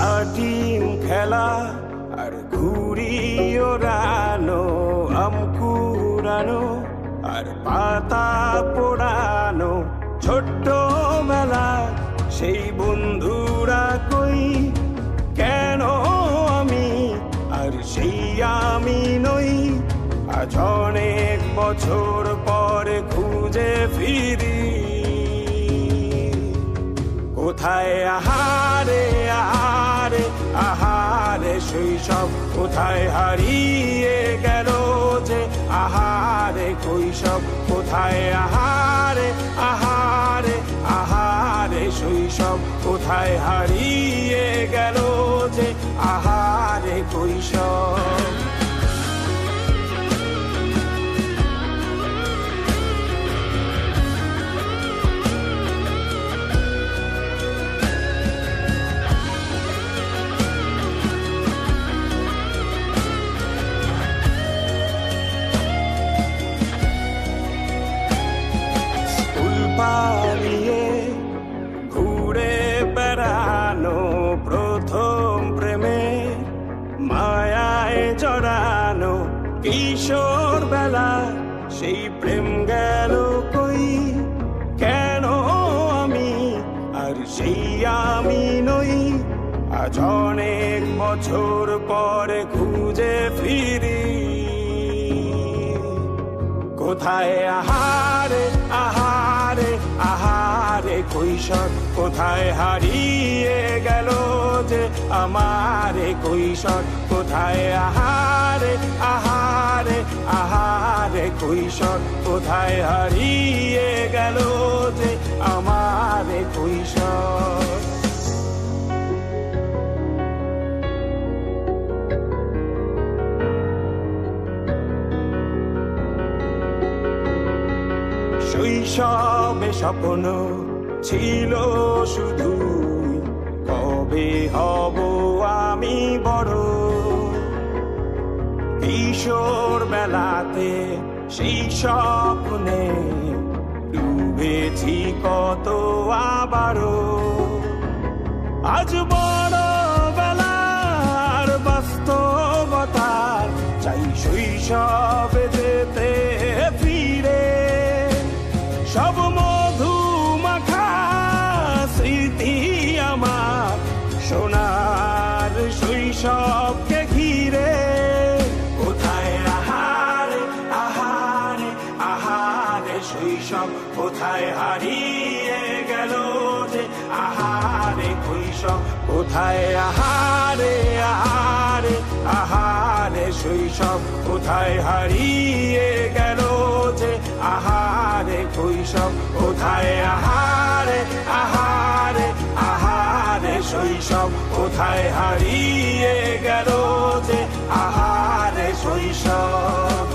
লাটিম খেলা আর ঘুড়ি ওড়ানো, আম কুড়ানো আর পাতা পোড়ানো, ছোট্টবেলা সেই বন্ধুরা কই, কেন আমি আর সেই আমি নই। আজ অনেক বছর পরে খুঁজে ফিরি, কোথায় আহারে আহারে আহারে শৈশব, কোথায় হারিয়ে গেল যে আহারে কৈশব, কোথায় আহারে আহারে আহারে শৈশব, কোথায় হারিয়ে গেল যে আহারে কৈশব। পালিয়ে ঘুরে বেড়ানো, প্রথম প্রেমে মায়ায় জড়ানো, কিশোর বেলা সেই প্রেম গেল কই, কেন আমি আর সেই আমি নই। আজ অনেক বছর পরে খুঁজে ফিরি, কোথায় আহারে আহারে আহারে কৈশোর, কোথায় হারিয়ে গেল যে আমারে কৈশোর, কোথায় আহারে আহারে আহারে কৈশোর, কোথায় হারিয়ে গেল যে আমারে কৈশোর। শৈশবে স্বপ্ন ছিল শুধু, কবে হব আমি বড়। কিশোর বেলাতে সেই স্বপ্নে ডুবেছি কত আবারও, আজ বড় বেলার বাস্তবতার চাই শৈশবে যেতে ফিরে। সব মধু মাখা স্মৃতি আমার সোনার শৈশবকে ঘিরে, কোথায় আহারে আহারে আহারে শৈশব, কোথায় হারিয়ে গেল যে আহারে কৈশোর, কোথায় আহারে আহারে আহারে শৈশব, কোথায় হারিয়ে গেল যে আহারে কৈশোর, কোথায় আহারে আহারে আহারে শৈশব, কোথায় হারিয়ে গেল যে আহারে শৈশব।